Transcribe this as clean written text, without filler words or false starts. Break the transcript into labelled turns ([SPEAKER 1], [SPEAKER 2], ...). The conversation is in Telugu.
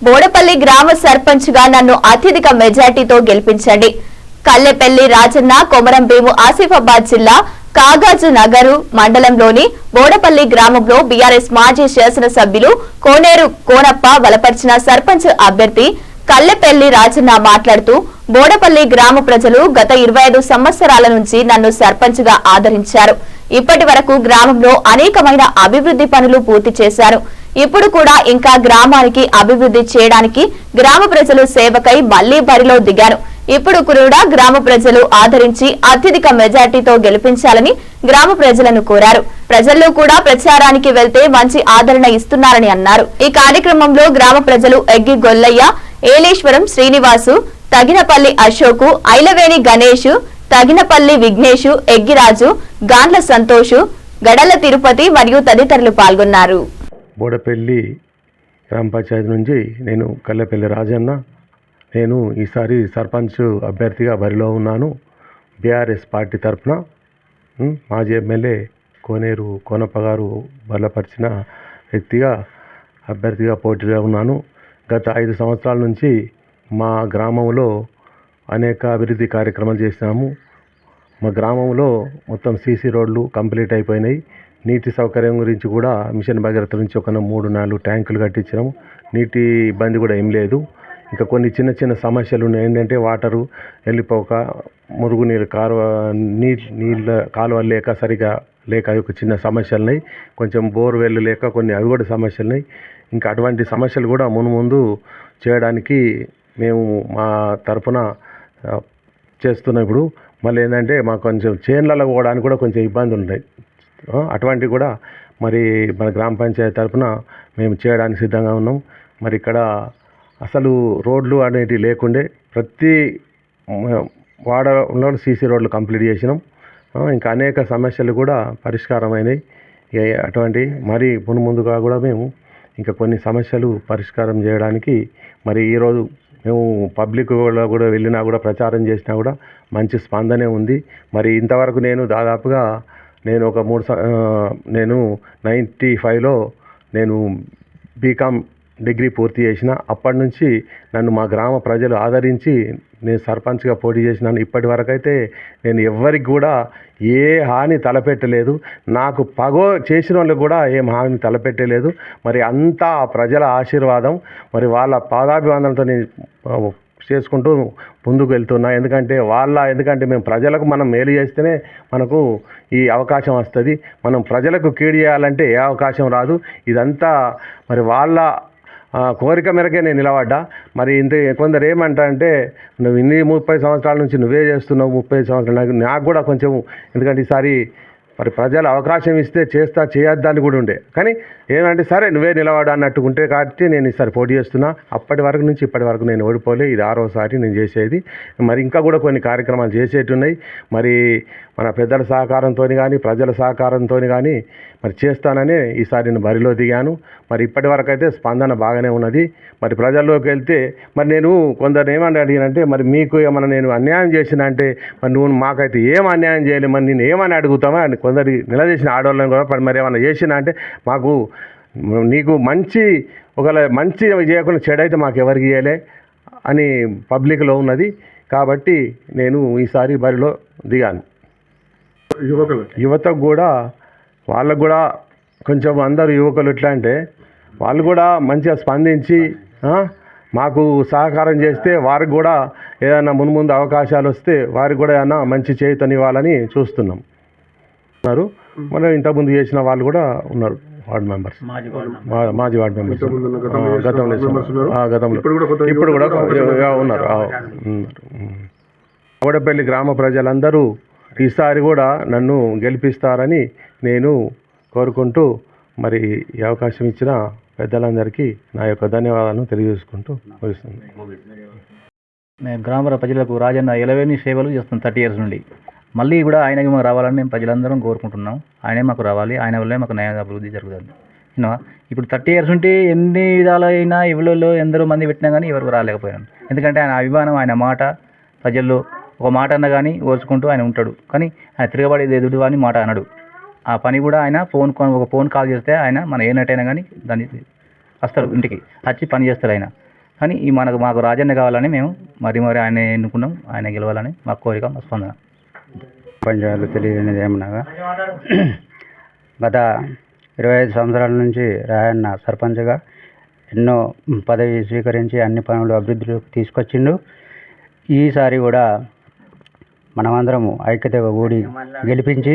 [SPEAKER 1] బోడపల్లి గ్రామ సర్పంచ్ గా నన్ను అత్యధిక మెజార్టీతో గెలిపించండి. కల్లెపల్లి రాజన్న కొమరం భీము ఆసిఫాబాద్ జిల్లా కాగాజు నగరు మండలంలోని బోడపల్లి గ్రామంలో బీఆర్ఎస్ మాజీ శాసనసభ్యులు కోనేరు కోనప్ప బలపరిచిన సర్పంచ్ అభ్యర్థి కల్లెపల్లి రాజన్న మాట్లాడుతూ బోడపల్లి గ్రామ ప్రజలు గత 25 సంవత్సరాల నుంచి నన్ను సర్పంచ్ గా ఆదరించారు. ఇప్పటి వరకు గ్రామంలో అనేకమైన అభివృద్ధి పనులు పూర్తి చేశారు. ఇప్పుడు కూడా ఇంకా గ్రామానికి అభివృద్ధి చేయడానికి గ్రామ ప్రజలు సేవకై మళ్లీ బరిలో దిగాను. ఇప్పుడు కూడా గ్రామ ప్రజలు ఆదరించి అత్యధిక మెజార్టీతో గెలిపించాలని గ్రామ ప్రజలను కోరారు. ప్రజల్లో కూడా ప్రచారానికి వెళ్తే మంచి ఆదరణ ఇస్తున్నారని అన్నారు. ఈ కార్యక్రమంలో గ్రామ ప్రజలు ఎగ్గి గొల్లయ్య, ఏలేశ్వరం శ్రీనివాసు, తగినపల్లి అశోకు, ఐలవేణి గణేష్, తగినపల్లి విఘ్నేష్, ఎగ్గిరాజు, గాండ్ల సంతోష్, గడల తిరుపతి మరియు తదితరులు పాల్గొన్నారు.
[SPEAKER 2] బోడపల్లి గ్రామ పంచాయతీ నుంచి నేను కల్లెపల్లి రాజన్న. నేను ఈసారి సర్పంచ్ అభ్యర్థిగా బరిలో ఉన్నాను. బీఆర్ఎస్ పార్టీ తరఫున మాజీ ఎమ్మెల్యే కోనేరు కోనప్ప గారు బలపరిచిన వ్యక్తిగా అభ్యర్థిగా పోటీగా ఉన్నాను. గత 5 సంవత్సరాల నుంచి మా గ్రామంలో అనేక అభివృద్ధి కార్యక్రమాలు చేసినాము. మా గ్రామంలో మొత్తం సీసీ రోడ్లు కంప్లీట్ అయిపోయినాయి. నీటి సౌకర్యం గురించి కూడా మిషన్ భగీరథ నుంచి ఒక 3-4 ట్యాంకులు కట్టించినాము. నీటి ఇబ్బంది కూడా ఏం లేదు. ఇంకా కొన్ని చిన్న చిన్న సమస్యలు ఉన్నాయి. ఏంటంటే వాటరు వెళ్ళిపోక, మురుగునీరు నీళ్ళ కాలువలు లేక సరిగా లేక అవి ఒక చిన్న సమస్యలు ఉన్నాయి. కొంచెం బోర్వెల్ లేక కొన్ని అవి కూడా సమస్యలు ఉన్నాయి. ఇంకా అటువంటి సమస్యలు కూడా ముందు చేయడానికి మేము మా తరఫున చేస్తున్నాం. ఇప్పుడు మళ్ళీ ఏంటంటే మాకు కొంచెం చేన్లలో పోవడానికి కూడా కొంచెం ఇబ్బందులు ఉన్నాయి. అటువంటివి కూడా మరి మన గ్రామ పంచాయతీ తరఫున మేము చేయడానికి సిద్ధంగా ఉన్నాం. మరి ఇక్కడ అసలు రోడ్లు అనేటివి లేకుండే ప్రతి వాడలో సీసీ రోడ్లు కంప్లీట్ చేసినాం. ఇంకా అనేక సమస్యలు కూడా పరిష్కారమైనవి. అటువంటి మరి ముందుగా కూడా మేము ఇంకా కొన్ని సమస్యలు పరిష్కారం చేయడానికి మరి ఈరోజు మేము పబ్లిక్లో కూడా వెళ్ళినా కూడా ప్రచారం చేసినా కూడా మంచి స్పందనే ఉంది. మరి ఇంతవరకు నేను దాదాపుగా నేను ఒక 95లో నేను బీకామ్ డిగ్రీ పూర్తి చేసిన. అప్పటి నుంచి నన్ను మా గ్రామ ప్రజలు ఆదరించి నేను సర్పంచ్గా పోటీ చేసినాను. ఇప్పటి వరకు అయితే నేను ఎవ్వరికి కూడా ఏ హాని తలపెట్టలేదు. నాకు చేసిన వాళ్ళకి కూడా ఏం హాని తలపెట్టలేదు. మరి అంతా ప్రజల ఆశీర్వాదం, మరి వాళ్ళ పాదాభివందనతో నేను చేసుకుంటూ ముందుకు వెళ్తున్నా. ఎందుకంటే మేము ప్రజలకు మనం మేలు చేస్తేనే మనకు ఈ అవకాశం వస్తుంది. మనం ప్రజలకు కీడు చేయాలంటే ఏ అవకాశం రాదు. ఇదంతా మరి వాళ్ళ కోరిక మేరకే నేను నిలబడ్డా. మరి కొందరు ఏమంటారంటే నువ్వు 30 సంవత్సరాల నుంచి నువ్వే చేస్తున్నావు, 30 సంవత్సరాలు నాకు కూడా కొంచెం, ఎందుకంటే ఈసారి మరి ప్రజలు అవకాశం ఇస్తే చేయొద్దని కూడా ఉండే. కానీ ఏమంటే సరే నువ్వే నిలబడ అన్నట్టుకుంటే కాబట్టి నేను ఈసారి పోటీ చేస్తున్నా. అప్పటి వరకు నుంచి ఇప్పటి వరకు నేను ఓడిపోలే. ఇది 6వసారి నేను చేసేది. మరి ఇంకా కూడా కొన్ని కార్యక్రమాలు చేసేటున్నాయి. మరి మన పెద్దల సహకారంతో కానీ ప్రజల సహకారంతో కానీ మరి చేస్తానని ఈసారి నేను బరిలో దిగాను. మరి ఇప్పటి వరకు అయితే స్పందన బాగానే ఉన్నది. మరి ప్రజల్లోకి వెళ్తే మరి నేను కొందరు ఏమని అడిగినంటే మరి మీకు ఏమన్నా నేను అన్యాయం చేసిన అంటే మరి నువ్వు మాకైతే ఏం అన్యాయం చేయలేదు, మరి నేను ఏమని అడుగుతామా అని కొందరు నిలదీసిన ఆడవాళ్ళని కూడా మరి ఏమన్నా చేసినా అంటే మాకు నీకు మంచి చేయకుండా చెడైతే మాకు ఎవరికి చేయలే అని పబ్లిక్లో ఉన్నది. కాబట్టి నేను ఈసారి బరిలో దిగాను. యువతకు కూడా వాళ్ళకు కూడా కొంచెం అందరు యువకులు ఎట్లా అంటే వాళ్ళు కూడా మంచిగా స్పందించి మాకు సహకారం చేస్తే వారికి కూడా ఏదైనా ముందు అవకాశాలు వస్తే వారికి కూడా ఏదైనా మంచి చేయూతనివ్వాలని చూస్తున్నాం. మనం ఇంతకుముందు చేసిన వాళ్ళు కూడా ఉన్నారు, వార్డు మెంబర్స్, మాజీ వార్డు మెంబర్స్ గతంలో ఇప్పుడు కూడా ఉన్నారు. బోడపల్లి గ్రామ ప్రజలందరూ ఈసారి కూడా నన్ను గెలిపిస్తారని నేను కోరుకుంటూ మరి ఈ అవకాశం ఇచ్చిన పెద్దలందరికీ నా యొక్క ధన్యవాదాలను తెలియజేసుకుంటూ ముగిస్తుంది.
[SPEAKER 3] మేము గ్రామ ప్రజలకు రాజన్న ఎలవేని సేవలు చేస్తున్నాం 30 years నుండి. మళ్ళీ కూడా ఆయనకి మాకు రావాలని మేము ప్రజలందరం కోరుకుంటున్నాం. ఆయనే మాకు రావాలి, ఆయన వల్లే మాకు న్యాయ అభివృద్ధి జరుగుతుంది. ఇప్పుడు 30 years ఉంటే ఎన్ని విధాలైనా ఇవ్వలో ఎందరో మంది పెట్టినా కానీ ఎవరికి రాలేకపోయాను. ఎందుకంటే ఆయన అభిమానం, ఆయన మాట ప్రజల్లో ఒక మాట అన్న కానీ ఓర్చుకుంటూ ఆయన ఉంటాడు. కానీ ఆయన తిరగబడేది ఎదుడు అని మాట అనడు. ఆ పని కూడా ఆయన ఒక ఫోన్ కాల్ చేస్తే ఆయన మన ఏనట్టయినా కానీ దాన్ని వస్తారు, ఇంటికి వచ్చి పని చేస్తారు ఆయన. కానీ ఈ మాకు రాజన్న కావాలని మేము మరి ఆయన ఎన్నుకున్నాం, ఆయన గెలవాలని మా కోరిక, మా స్పందన.
[SPEAKER 4] పంచాయతీలు తెలియనిది ఏమనగా గత 25 సంవత్సరాల నుంచి రాయన్న సర్పంచ్గా ఎన్నో పదవి స్వీకరించి అన్ని పనులు అభివృద్ధిలోకి తీసుకొచ్చిండు. ఈసారి కూడా మనమందరము ఐక్యతగా కూడి గెలిపించి